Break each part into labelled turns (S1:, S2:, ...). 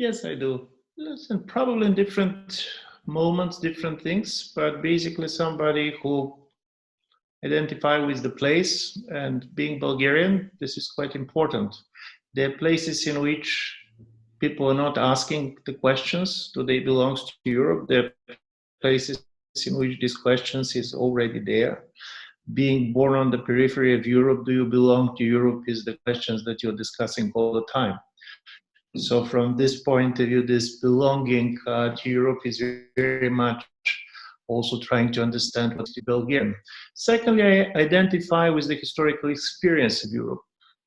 S1: Yes, I do. Listen, probably in different moments, different things, but basically somebody who identify with the place and being Bulgarian, this is quite important. There are places in which people are not asking the questions, do they belong to Europe? There are places in which these questions is already there. Being born on the periphery of Europe, do you belong to Europe is the questions that you're discussing all the time. So from this point of view, this belonging to Europe is very much also trying to understand what's the Bulgarian. Secondly, I identify with the historical experience of Europe.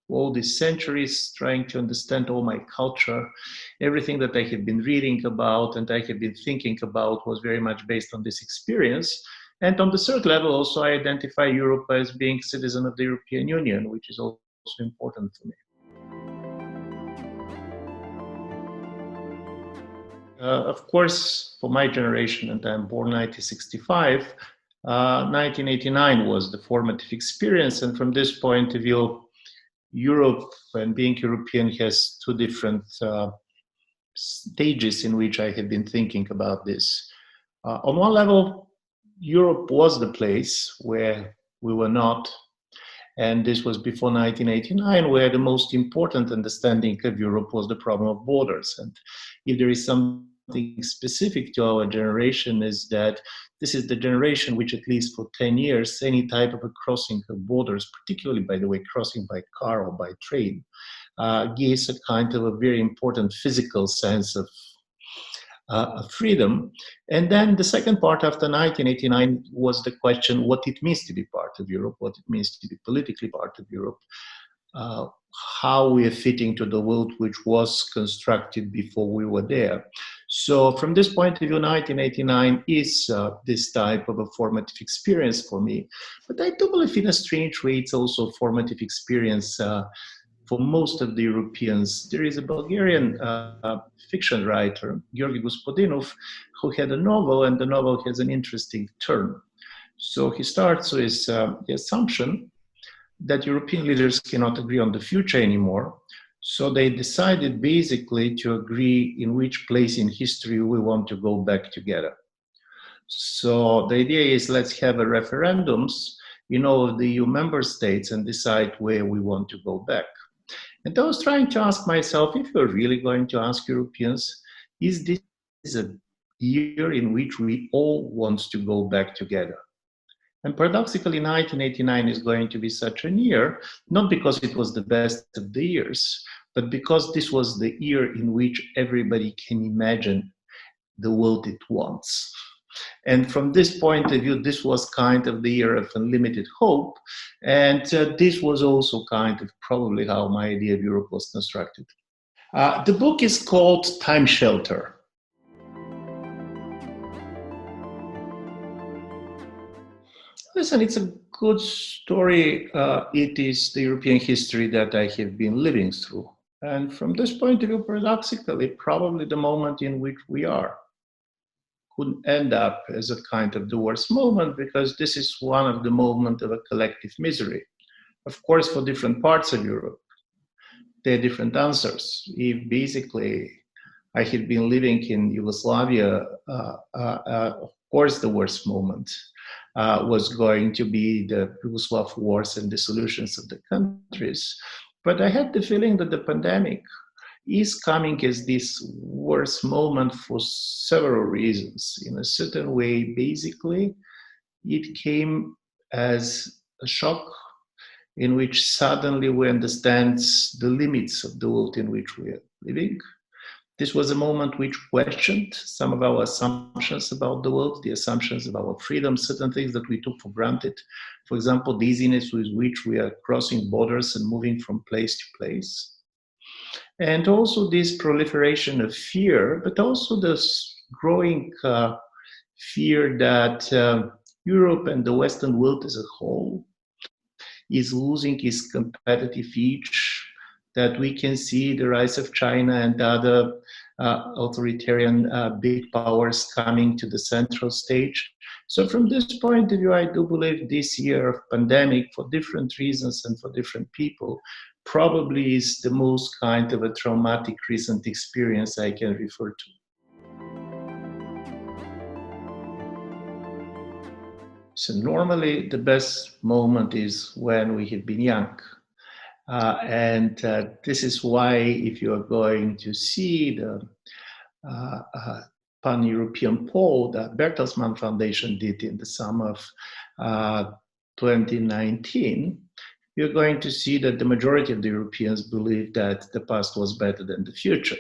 S1: All these centuries, trying to understand all my culture, everything that I have been reading about and I have been thinking about was very much based on this experience. And on the third level, also I identify Europe as being citizen of the European Union, which is also important for me. Of course, for my generation, and I'm born 1965, 1989 was the formative experience. And from this point of view, Europe and being European has two different stages in which I have been thinking about this. On one level, Europe was the place where we were not, and this was before 1989, where the most important understanding of Europe was the problem of borders. And if there is something specific to our generation, is that this is the generation which, at least for 10 years, any type of a crossing of borders, particularly, by the way, crossing by car or by train, gives a kind of a very important physical sense of freedom. And then the second part after 1989 was the question what it means to be part of Europe, what it means to be politically part of Europe, how we are fitting to the world which was constructed before we were there. So from this point of view, 1989 is this type of a formative experience for me. But I do believe in a strange way it's also a formative experience for most of the Europeans. There is a Bulgarian fiction writer, Georgi Gospodinov, who had a novel, and the novel has an interesting turn. So he starts with the assumption that European leaders cannot agree on the future anymore. So they decided basically to agree in which place in history we want to go back together. So the idea is let's have a referendums in all of the EU member states and decide where we want to go back. And I was trying to ask myself, if you're really going to ask Europeans, is this a year in which we all want to go back together? And paradoxically, 1989 is going to be such a year, not because it was the best of the years, but because this was the year in which everybody can imagine the world it wants. And from this point of view, this was kind of the year of unlimited hope. And this was also kind of probably how my idea of Europe was constructed. The book is called Time Shelter. Listen, it's a good story. It is the European history that I have been living through. And from this point of view, paradoxically, probably the moment in which we are could end up as a kind of the worst moment, because this is one of the moments of a collective misery. Of course, for different parts of Europe, there are different answers. If basically I had been living in Yugoslavia, of course the worst moment was going to be the Yugoslav wars and the solutions of the countries. But I had the feeling that the pandemic is coming as this worst moment for several reasons. In a certain way, basically, it came as a shock in which suddenly we understand the limits of the world in which we are living. This was a moment which questioned some of our assumptions about the world, the assumptions about our freedom, certain things that we took for granted. For example, the easiness with which we are crossing borders and moving from place to place. And also this proliferation of fear, but also this growing fear that Europe and the Western world as a whole is losing its competitive edge, that we can see the rise of China and other authoritarian big powers coming to the central stage. So from this point of view, I do believe this year of pandemic, for different reasons and for different people, probably is the most kind of a traumatic recent experience I can refer to. So normally the best moment is when we have been young. And this is why if you are going to see the pan-European poll that Bertelsmann Foundation did in the summer of 2019, you're going to see that the majority of the Europeans believe that the past was better than the future.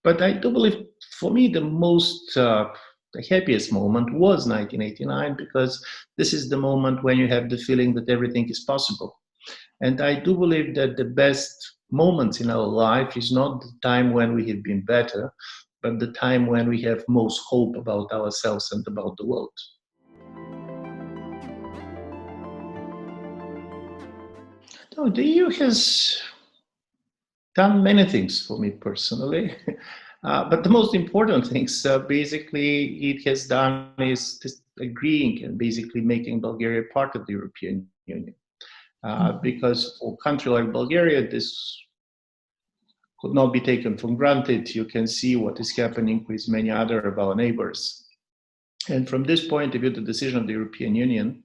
S1: But I do believe, for me, the happiest moment was 1989, because this is the moment when you have the feeling that everything is possible. And I do believe that the best moments in our life is not the time when we have been better, but the time when we have most hope about ourselves and about the world. No, the EU has done many things for me personally. But the most important things, basically, it has done is just agreeing and basically making Bulgaria part of the European Union. Because for a country like Bulgaria, this could not be taken for granted. You can see what is happening with many other of our neighbors. And from this point of view, the decision of the European Union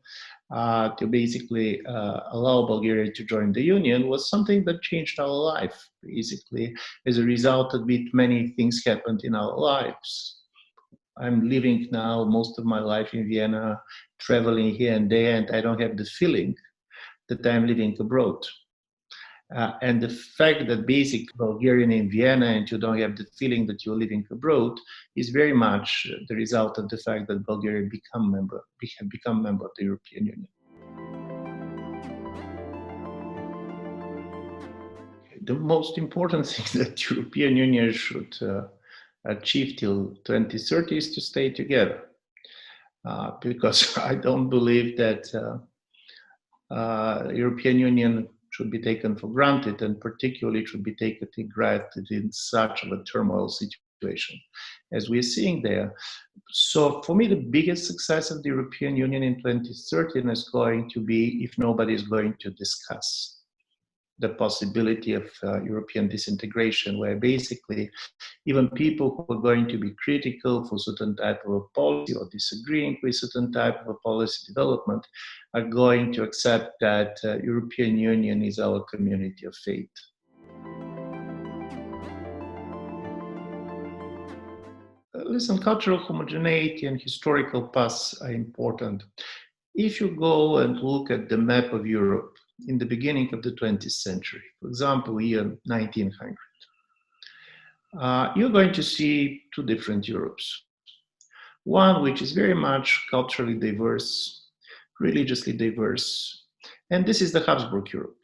S1: to basically allow Bulgaria to join the Union was something that changed our life. Basically, as a result of it, many things happened in our lives. I'm living now most of my life in Vienna, traveling here and there, and I don't have the feeling that I'm living abroad. And the fact that basically Bulgarian in Vienna and you don't have the feeling that you're living abroad is very much the result of the fact that Bulgaria become member of the European Union. The most important thing that the European Union should achieve till 2030 is to stay together. Because I don't believe that European Union should be taken for granted, and particularly should be taken for granted in such a turmoil situation as we're seeing there. So for me, the biggest success of the European Union in 2013 is going to be if nobody is going to discuss the possibility of European disintegration, where basically even people who are going to be critical for certain type of a policy or disagreeing with certain type of a policy development are going to accept that European Union is our community of faith. Listen, cultural homogeneity and historical past are important. If you go and look at the map of Europe in the beginning of the 20th century, for example, year 1900, you're going to see two different Europes. One which is very much culturally diverse, religiously diverse, and this is the Habsburg Europe.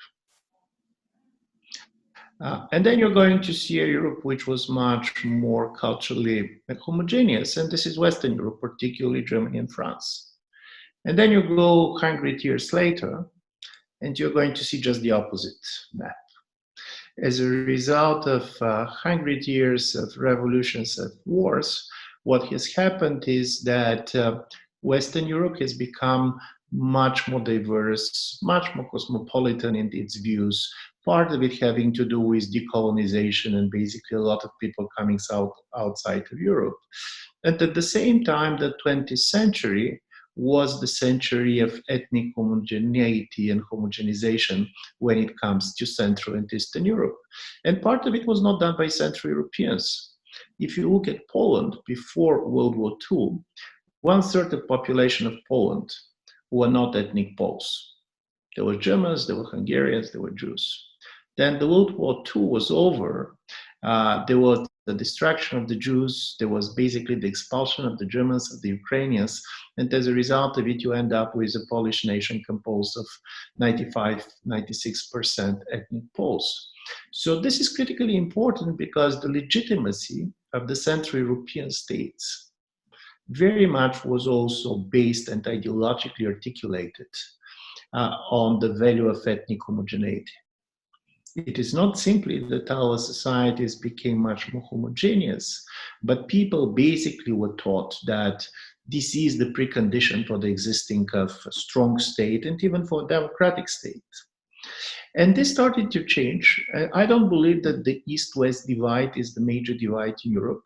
S1: And then you're going to see a Europe which was much more culturally homogeneous, and this is Western Europe, particularly Germany and France. And then you go 100 years later, and you're going to see just the opposite map. As a result of 100 years of revolutions and wars, what has happened is that Western Europe has become much more diverse, much more cosmopolitan in its views, part of it having to do with decolonization and basically a lot of people coming outside of Europe. And at the same time, the 20th century was the century of ethnic homogeneity and homogenization when it comes to Central and Eastern Europe. And part of it was not done by Central Europeans. If you look at Poland before World War II, 1/3 of the population of Poland were not ethnic Poles. There were Germans, there were Hungarians, there were Jews. Then the World War II was over. There was the destruction of the Jews. There was basically the expulsion of the Germans, of the Ukrainians. And as a result of it, you end up with a Polish nation composed of 95, 96% ethnic Poles. So this is critically important because the legitimacy of the Central European states very much was also based and ideologically articulated on the value of ethnic homogeneity. It is not simply that our societies became much more homogeneous, but people basically were taught that this is the precondition for the existing of a strong state and even for a democratic state. And this started to change. I don't believe that the East West divide is the major divide in Europe.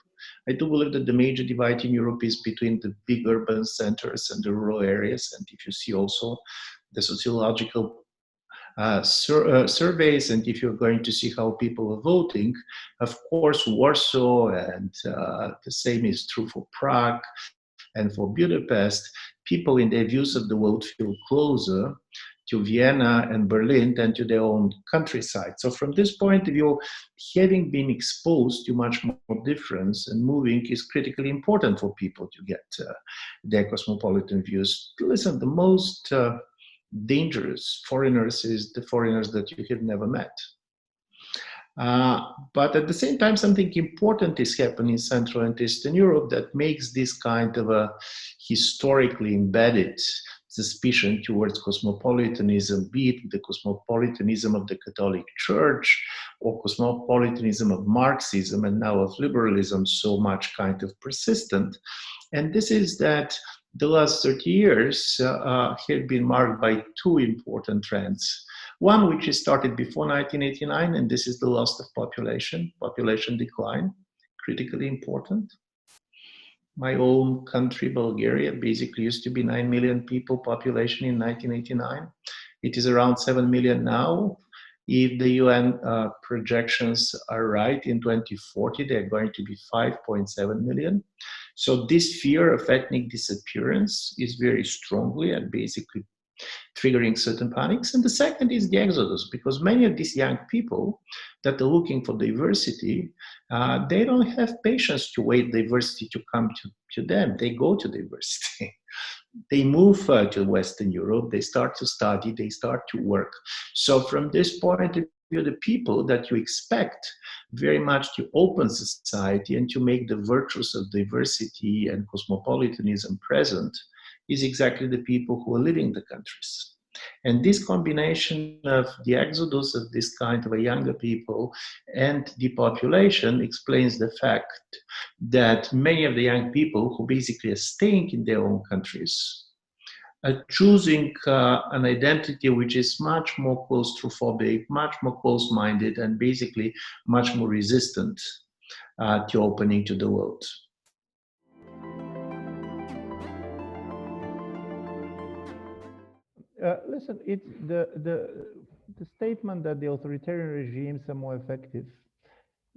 S1: I do believe that the major divide in Europe is between the big urban centers and the rural areas. And if you see also the sociological surveys, and if you're going to see how people are voting, of course, Warsaw, and the same is true for Prague and for Budapest, people in their views of the world feel closer to Vienna and Berlin than to their own countryside. So, from this point of view, having been exposed to much more difference and moving is critically important for people to get their cosmopolitan views. Listen, the most dangerous foreigners is the foreigners that you have never met. But at the same time, something important is happening in Central and Eastern Europe that makes this kind of a historically embedded suspicion towards cosmopolitanism, be it the cosmopolitanism of the Catholic Church or cosmopolitanism of Marxism and now of liberalism, so much kind of persistent. And this is that the last 30 years have been marked by two important trends. One, which is started before 1989, and this is the loss of population decline, critically important. My own country, Bulgaria, basically used to be 9 million people population in 1989. It is around 7 million now. If the UN projections are right, in 2040, they're going to be 5.7 million. So this fear of ethnic disappearance is very strongly and basically triggering certain panics. And the second is the exodus, because many of these young people that are looking for diversity, they don't have patience to wait diversity to come to them. They go to diversity. They move to Western Europe, they start to study, they start to work. So from this point of view, the people that you expect very much to open society and to make the virtues of diversity and cosmopolitanism present is exactly the people who are leading the countries. And this combination of the exodus of this kind of a younger people and depopulation explains the fact that many of the young people who basically are staying in their own countries are choosing an identity which is much more claustrophobic, much more close-minded, and basically much more resistant to opening to the world.
S2: Listen, it's the statement that the authoritarian regimes are more effective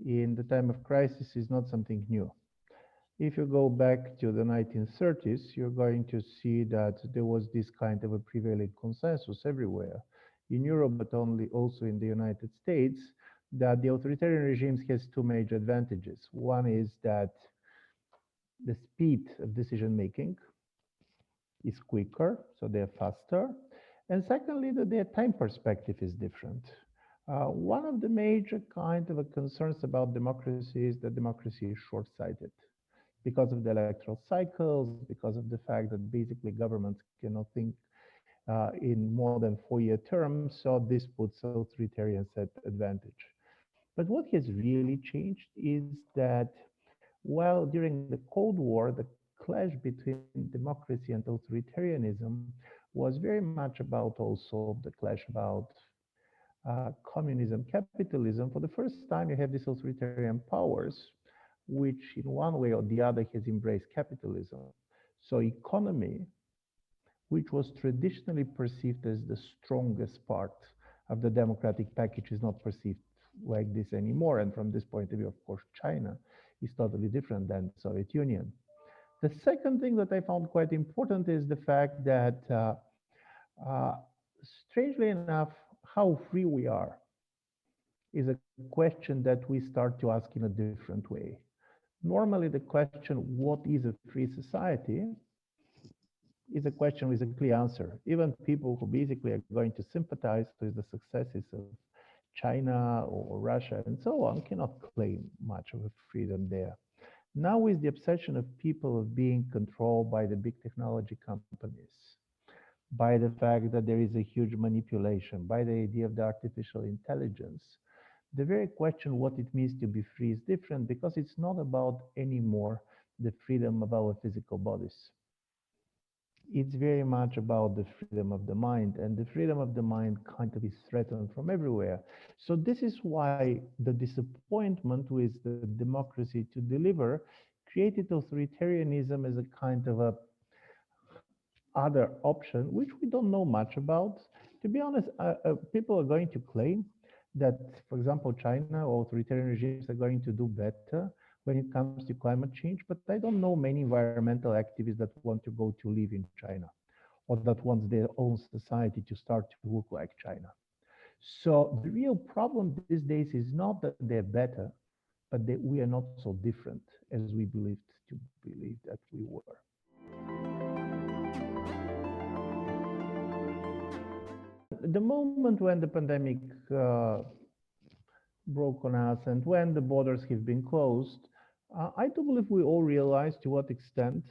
S2: in the time of crisis is not something new. If you go back to the 1930s, you're going to see that there was this kind of a prevailing consensus everywhere in Europe, but only also in the United States, that the authoritarian regimes has two major advantages. One is that the speed of decision making is quicker, so they're faster. And secondly, that their time perspective is different. One of the major kind of concerns about democracy is that democracy is short-sighted because of the electoral cycles, because of the fact that basically governments cannot think in more than 4-year terms. So this puts authoritarians at advantage. But what has really changed is that while during the Cold War, the clash between democracy and authoritarianism was very much about also the clash about communism, capitalism, for the first time you have these authoritarian powers, which in one way or the other has embraced capitalism. So economy, which was traditionally perceived as the strongest part of the democratic package, is not perceived like this anymore. And from this point of view, of course, China is totally different than the Soviet Union. The second thing that I found quite important is the fact that, uh, strangely enough, how free we are is a question that we start to ask in a different way. Normally, the question, what is a free society, is a question with a clear answer. Even people who basically are going to sympathize with the successes of China or Russia and so on cannot claim much of a freedom there. Now, with the obsession of people of being controlled by the big technology companies, by the fact that there is a huge manipulation, by the idea of the artificial intelligence, the very question what it means to be free is different because it's not about anymore the freedom of our physical bodies. it's very much about the freedom of the mind, and the freedom of the mind kind of is threatened from everywhere. So this is why the disappointment with the democracy to deliver created authoritarianism as a kind of a other option, which we don't know much about. To be honest, people are going to claim that, for example, China or authoritarian regimes are going to do better when it comes to climate change, but I don't know many environmental activists that want to go to live in China or that wants their own society to start to look like China. So the real problem these days is not that they're better, but that we are not so different as we believe that we were. The moment when the pandemic broke on us and when the borders have been closed, I do believe we all realized to what extent,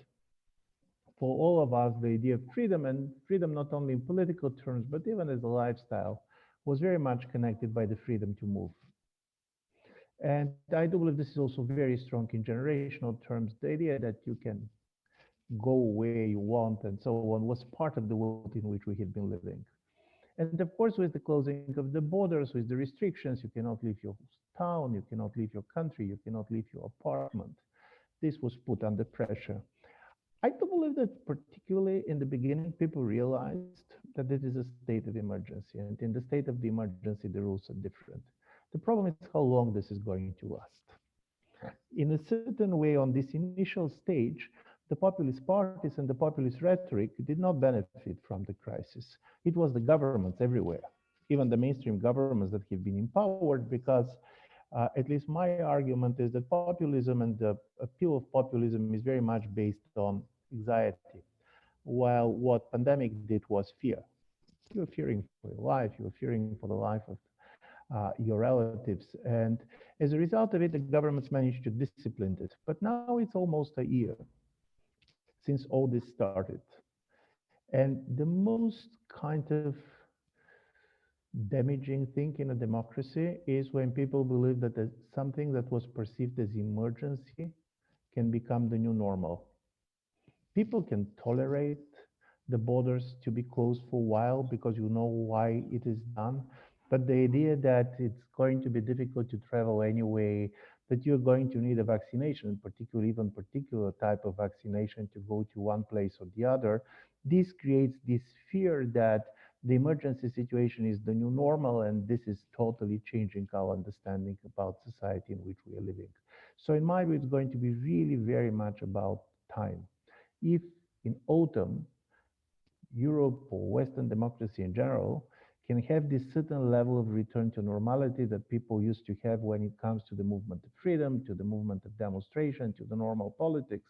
S2: for all of us, the idea of freedom, and freedom not only in political terms, but even as a lifestyle, was very much connected by the freedom to move. And I do believe this is also very strong in generational terms. The idea that you can go where you want and so on was part of the world in which we had been living. And of course, with the closing of the borders, with the restrictions, you cannot leave your town, you cannot leave your country, you cannot leave your apartment. This was put under pressure. I do believe that particularly in the beginning, people realized that this is a state of emergency. And in the state of the emergency, the rules are different. The problem is how long this is going to last. In a certain way, on this initial stage, the populist parties and the populist rhetoric did not benefit from the crisis. It was the governments everywhere, even the mainstream governments that have been empowered, because at least my argument is that populism and the appeal of populism is very much based on anxiety, while what pandemic did was fear. You were fearing for your life, you were fearing for the life of your relatives. And as a result of it, the governments managed to discipline it. But now it's almost a year since all this started. And the most kind of damaging thing in a democracy is when people believe that something that was perceived as emergency can become the new normal. People can tolerate the borders to be closed for a while because you know why it is done. But the idea that it's going to be difficult to travel anyway, that you're going to need a vaccination, particularly even particular type of vaccination to go to one place or the other, this creates this fear that the emergency situation is the new normal, and this is totally changing our understanding about society in which we are living. So in my view, it's going to be really very much about time. If in autumn, Europe or Western democracy in general can have this certain level of return to normality that people used to have when it comes to the movement of freedom, to the movement of demonstration, to the normal politics,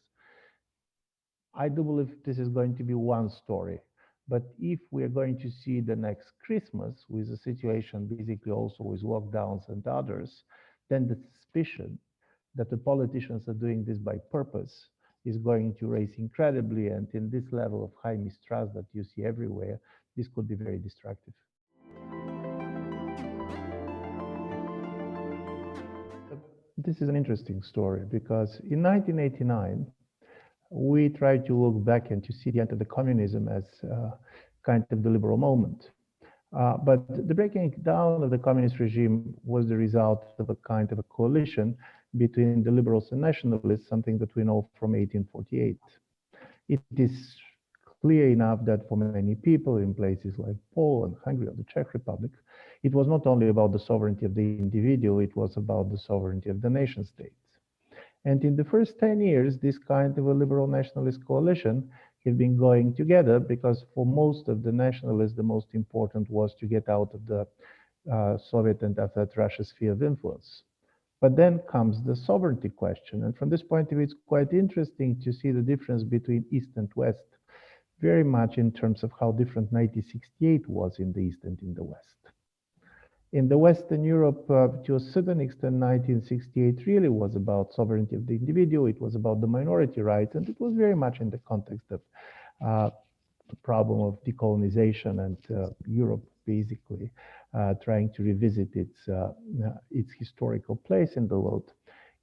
S2: I do believe this is going to be one story. But if we are going to see the next Christmas with a situation basically also with lockdowns and others, then the suspicion that the politicians are doing this by purpose is going to raise incredibly. And in this level of high mistrust that you see everywhere, this could be very destructive. This is an interesting story because in 1989, we try to look back and to see the end of the communism as kind of the liberal moment. But the breaking down of the communist regime was the result of a kind of a coalition between the liberals and nationalists, something that we know from 1848. It is clear enough that for many people in places like Poland, Hungary, or the Czech Republic, it was not only about the sovereignty of the individual, it was about the sovereignty of the nation states. And in the first 10 years, this kind of a liberal nationalist coalition have been going together because for most of the nationalists, the most important was to get out of the Soviet and after that Russia sphere of influence. But then comes the sovereignty question. And from this point of view, it's quite interesting to see the difference between East and West, very much in terms of how different 1968 was in the East and in the West. In the Western Europe, to a certain extent, 1968 really was about sovereignty of the individual. It was about the minority rights, and it was very much in the context of the problem of decolonization and Europe basically trying to revisit its historical place in the world.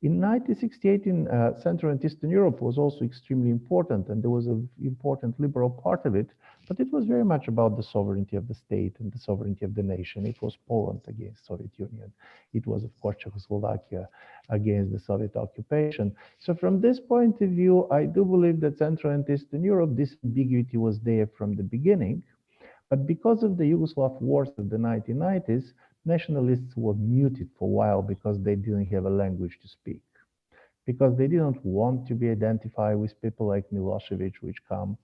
S2: In 1968, in Central and Eastern Europe was also extremely important, and there was an important liberal part of it, but it was very much about the sovereignty of the state and the sovereignty of the nation. It was Poland against Soviet Union. It was, of course, Czechoslovakia against the Soviet occupation. So from this point of view, I do believe that Central and Eastern Europe, this ambiguity was there from the beginning. But because of the Yugoslav wars of the 1990s, nationalists were muted for a while because they didn't have a language to speak, because they didn't want to be identified with people like Milosevic, which come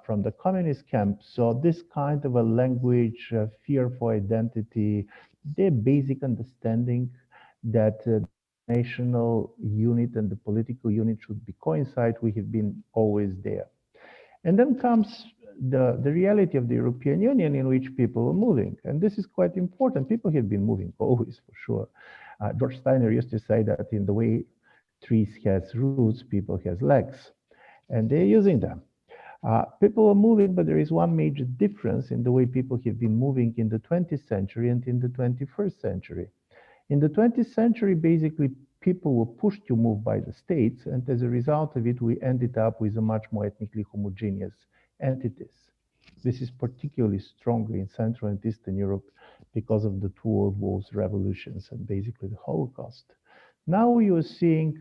S2: from the communist camp. So this kind of a language, fear for identity, their basic understanding that the national unit and the political unit should be coincide, we have been always there. And then comes the reality of the European Union in which people are moving. And this is quite important. People have been moving always, for sure. George Steiner used to say that in the way trees has roots, people has legs, and they're using them. People are moving, but there is one major difference in the way people have been moving in the 20th century and in the 21st century. In the 20th century, basically, people were pushed to move by the states, and as a result of it, we ended up with a much more ethnically homogeneous entities. This is particularly stronger in Central and Eastern Europe because of the two world wars, revolutions, and basically the Holocaust. Now you are seeing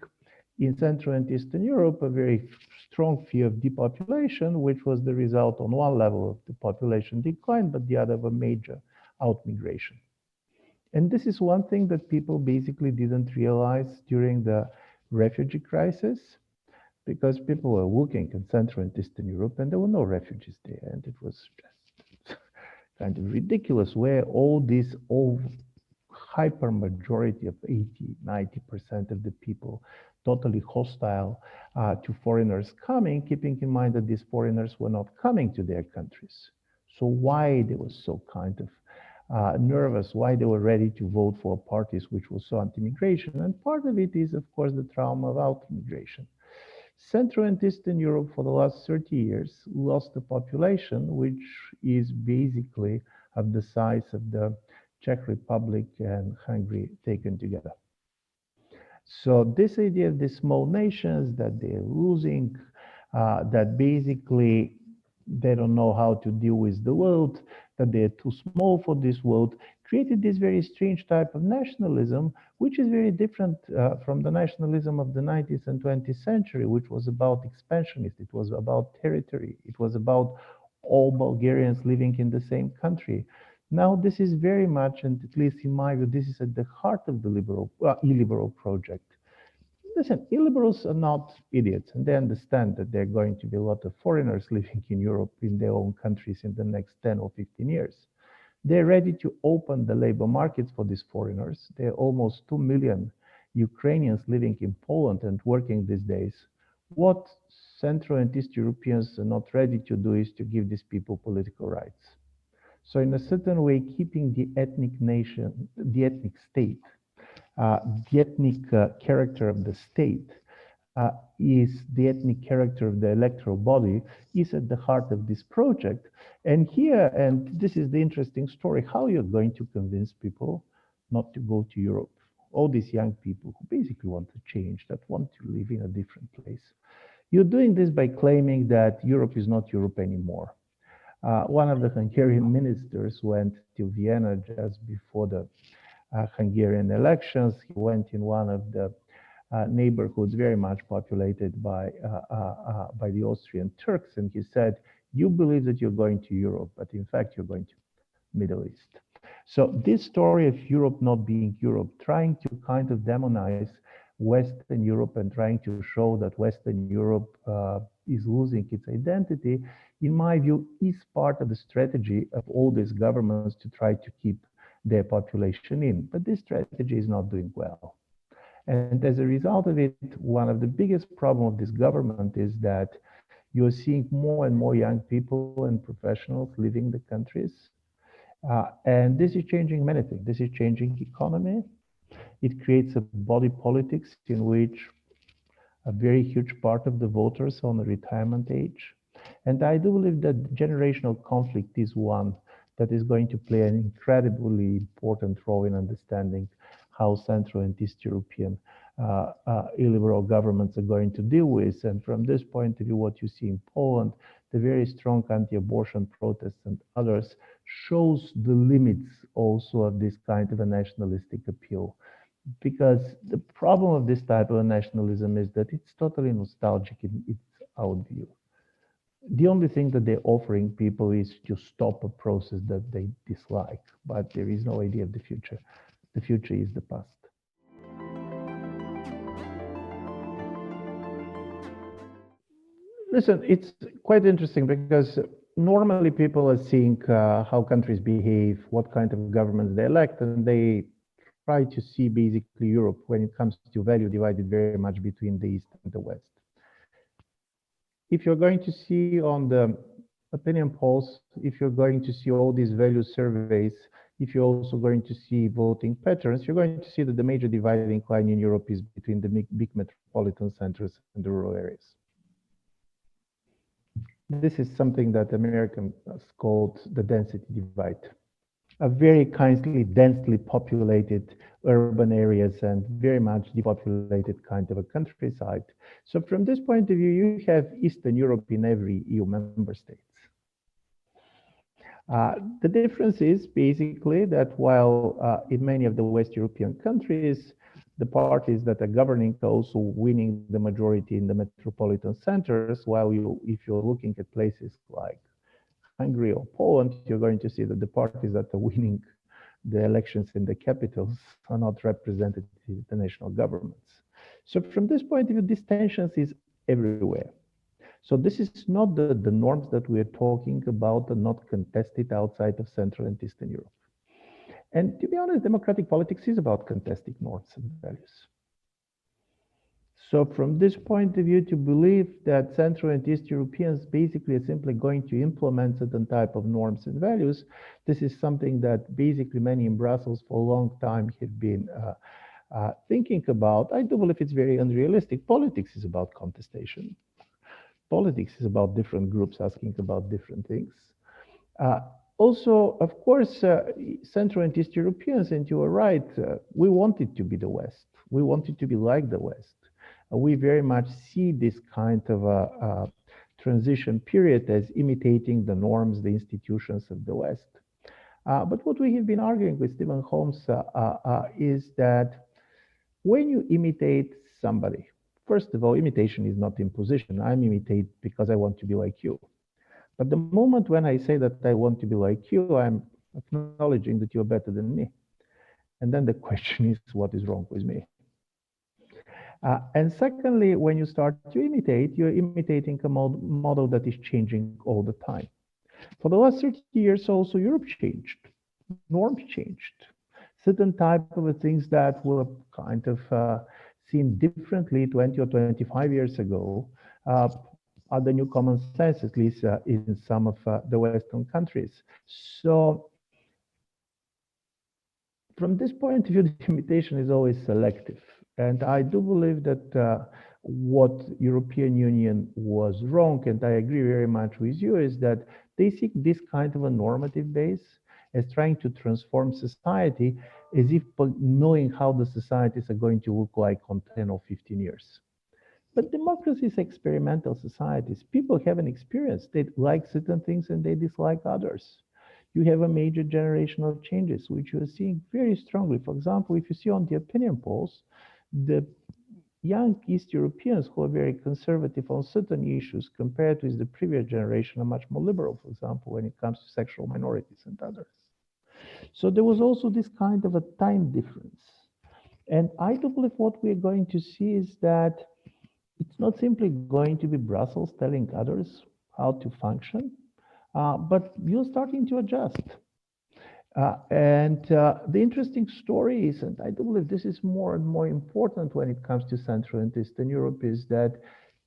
S2: in Central and Eastern Europe a very strong fear of depopulation, which was the result on one level of the population decline, but the other of a major outmigration. And this is one thing that people basically didn't realize during the refugee crisis, because people were looking in Central and Eastern Europe and there were no refugees there. And it was just kind of ridiculous where all this hyper majority of 80, 90% of the people totally hostile to foreigners coming, keeping in mind that these foreigners were not coming to their countries. So why they were so kind of nervous, why they were ready to vote for parties which were so anti-immigration. And part of it is, of course, the trauma of out-immigration. Central and Eastern Europe for the last 30 years lost a population which is basically of the size of the Czech Republic and Hungary taken together. So this idea of these small nations that they're losing, that basically they don't know how to deal with the world, that they're too small for this world, created this very strange type of nationalism, which is very different from the nationalism of the 19th and 20th century, which was about expansionist, it was about territory, it was about all Bulgarians living in the same country. Now this is very much, and at least in my view, this is at the heart of the illiberal project. Listen, illiberals are not idiots, and they understand that there are going to be a lot of foreigners living in Europe, in their own countries in the next 10 or 15 years. They're ready to open the labor markets for these foreigners. There are almost 2 million Ukrainians living in Poland and working these days. What Central and East Europeans are not ready to do is to give these people political rights. So in a certain way, keeping the ethnic nation, the ethnic state, the ethnic character of the state is the ethnic character of the electoral body is at the heart of this project. And here, and this is the interesting story, how you're going to convince people not to go to Europe. All these young people who basically want to change, that want to live in a different place. You're doing this by claiming that Europe is not Europe anymore. One of the Hungarian ministers went to Vienna just before the Hungarian elections. He went in one of the neighborhoods very much populated by the Austrian Turks, and he said, "You believe that you're going to Europe, but in fact you're going to Middle East." So this story of Europe not being Europe, trying to kind of demonize Western Europe and trying to show that Western Europe is losing its identity, in my view, is part of the strategy of all these governments to try to keep their population in. But this strategy is not doing well. And as a result of it, one of the biggest problems of this government is that you're seeing more and more young people and professionals leaving the countries. And this is changing many things. This is changing economy. It creates a body politics in which a very huge part of the voters are on the retirement age. And I do believe that generational conflict is one that is going to play an incredibly important role in understanding how Central and East European illiberal governments are going to deal with. And from this point of view, what you see in Poland, the very strong anti-abortion protests and others, shows the limits also of this kind of a nationalistic appeal. Because the problem of this type of nationalism is that it's totally nostalgic in its out view. The only thing that they're offering people is to stop a process that they dislike, but there is no idea of the future. The future is the past. Listen, it's quite interesting because normally people are seeing how countries behave, what kind of governments they elect, and they try to see basically Europe when it comes to value divided very much between the East and the West. If you're going to see on the opinion polls, if you're going to see all these value surveys, if you're also going to see voting patterns, you're going to see that the major dividing line in Europe is between the big metropolitan centers and the rural areas. This is something that Americans called the density divide. A very kindly, densely populated urban areas and very much depopulated kind of a countryside. So from this point of view, you have Eastern Europe in every EU member state. The difference is basically that while in many of the West European countries, the parties that are governing are also winning the majority in the metropolitan centers, while if you're looking at places like Hungary or Poland, you're going to see that the parties that are winning the elections in the capitals are not represented in the national governments. So from this point of view, these tensions is everywhere. So this is not the norms that we're talking about are not contested outside of Central and Eastern Europe. And to be honest, democratic politics is about contesting norms and values. So from this point of view, to believe that Central and East Europeans basically are simply going to implement certain type of norms and values, this is something that basically many in Brussels for a long time have been thinking about. I do believe it's very unrealistic. Politics is about contestation. Politics is about different groups asking about different things. Also, of course, Central and East Europeans, and you are right, we want it to be the West. We want it to be like the West. We very much see this kind of a transition period as imitating the norms, the institutions of the West. But what we have been arguing with Stephen Holmes is that when you imitate somebody, first of all, imitation is not imposition. I'm imitate because I want to be like you. But the moment when I say that I want to be like you, I'm acknowledging that you're better than me. And then the question is, what is wrong with me? And secondly, when you start to imitate, you're imitating a model that is changing all the time. For the last 30 years also, Europe changed. Norms changed. Certain type of things that were kind of seen differently 20 or 25 years ago are the new common sense, at least in some of the Western countries. So from this point of view, the imitation is always selective. And I do believe that what European Union was wrong, and I agree very much with you, is that they seek this kind of a normative base as trying to transform society as if knowing how the societies are going to look like on 10 or 15 years. But democracy is experimental societies. People have an experience. They like certain things and they dislike others. You have a major generational changes, which you are seeing very strongly. For example, if you see on the opinion polls, the young East Europeans who are very conservative on certain issues compared with the previous generation are much more liberal, for example, when it comes to sexual minorities and others. So there was also this kind of a time difference. And I do believe what we're going to see is that it's not simply going to be Brussels telling others how to function, but you're starting to adjust. And the interesting story is, and I do believe this is more and more important when it comes to Central and Eastern Europe, is that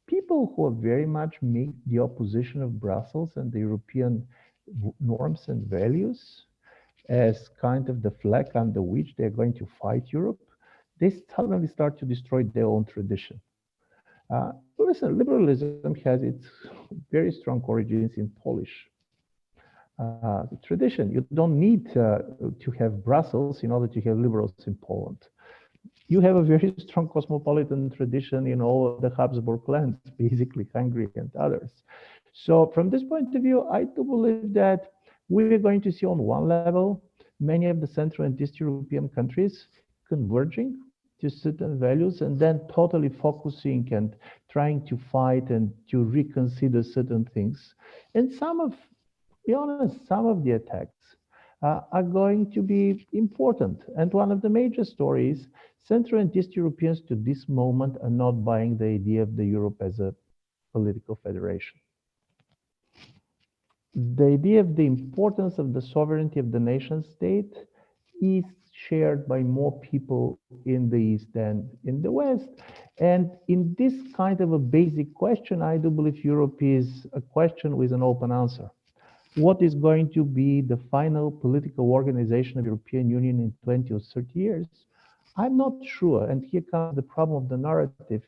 S2: people who are very much make the opposition of Brussels and the European norms and values as kind of the flag under which they're going to fight Europe, they suddenly start to destroy their own tradition. Listen, liberalism has its very strong origins in Polish tradition. You don't need to have Brussels in order to have liberals in Poland. You have a very strong cosmopolitan tradition in all of the Habsburg lands, basically Hungary and others. So from this point of view, I do believe that we're going to see on one level many of the Central and East European countries converging to certain values and then totally focusing and trying to fight and to reconsider certain things. And some of, be honest, some of the attacks are going to be important. And one of the major stories, Central and East Europeans to this moment are not buying the idea of the Europe as a political federation. The idea of the importance of the sovereignty of the nation state is shared by more people in the East than in the West. And in this kind of a basic question, I do believe Europe is a question with an open answer. What is going to be the final political organization of European Union in 20 or 30 years? I'm not sure. And here comes the problem of the narrative.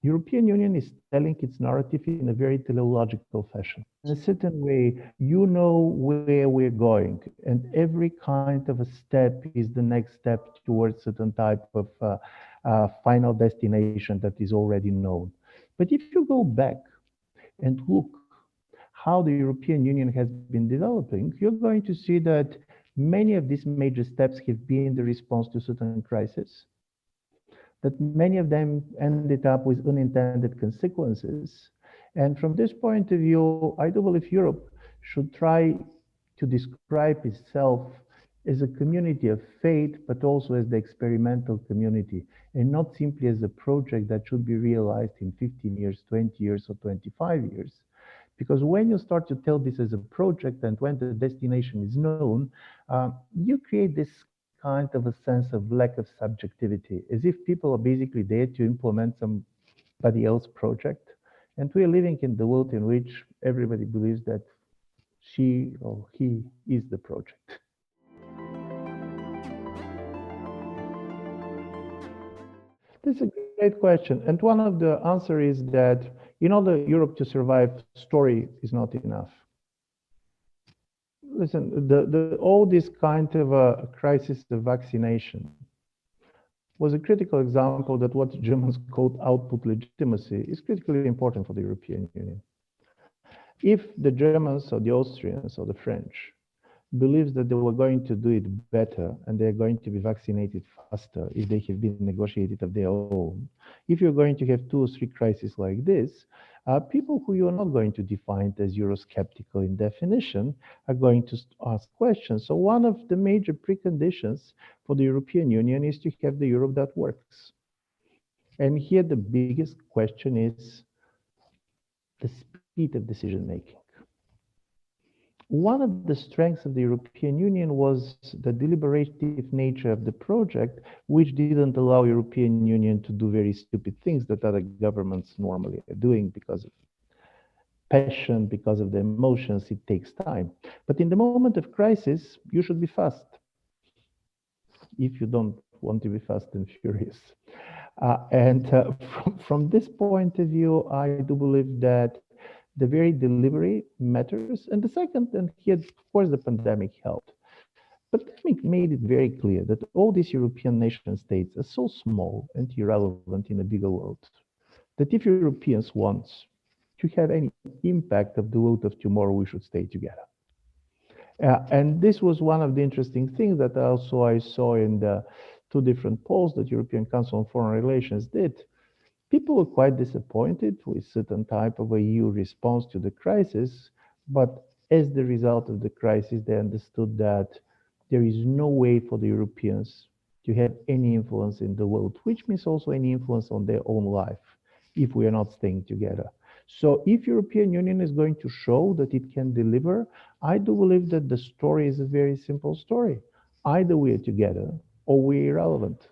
S2: European Union is telling its narrative in a very teleological fashion. In a certain way, you know where we're going, and every kind of a step is the next step towards certain type of final destination that is already known. But if you go back and look how the European Union has been developing, you're going to see that many of these major steps have been the response to certain crises, that many of them ended up with unintended consequences. And from this point of view, I do believe Europe should try to describe itself as a community of faith, but also as the experimental community, and not simply as a project that should be realized in 15 years, 20 years, or 25 years. Because when you start to tell this as a project and when the destination is known, you create this kind of a sense of lack of subjectivity, as if people are basically there to implement somebody else's project. And we are living in the world in which everybody believes that she or he is the project. That's a great question. And one of the answer is that in order Europe to survive, story is not enough. Listen, all this kind of a crisis of vaccination was a critical example that what Germans called output legitimacy is critically important for the European Union. If the Germans or the Austrians or the French believes that they were going to do it better and they're going to be vaccinated faster if they have been negotiated of their own. If you're going to have 2 or 3 crises like this, people who you're not going to define as Eurosceptical in definition are going to ask questions. So one of the major preconditions for the European Union is to have the Europe that works. And here the biggest question is the speed of decision making. One of the strengths of the European Union was the deliberative nature of the project, which didn't allow European Union to do very stupid things that other governments normally are doing because of passion, because of the emotions. It takes time. But in the moment of crisis, you should be fast if you don't want to be fast and furious. From this point of view, I do believe that the very delivery matters. And the second, and here, of course, the pandemic helped. Pandemic made it very clear that all these European nation states are so small and irrelevant in a bigger world that if Europeans want to have any impact of the world of tomorrow, we should stay together. And this was one of the interesting things that also I saw in the 2 different polls that European Council on Foreign Relations did. People were quite disappointed with certain type of a EU response to the crisis, but as the result of the crisis, they understood that there is no way for the Europeans to have any influence in the world, which means also any influence on their own life if we are not staying together. So if European Union is going to show that it can deliver, I do believe that the story is a very simple story. Either we are together or we are irrelevant.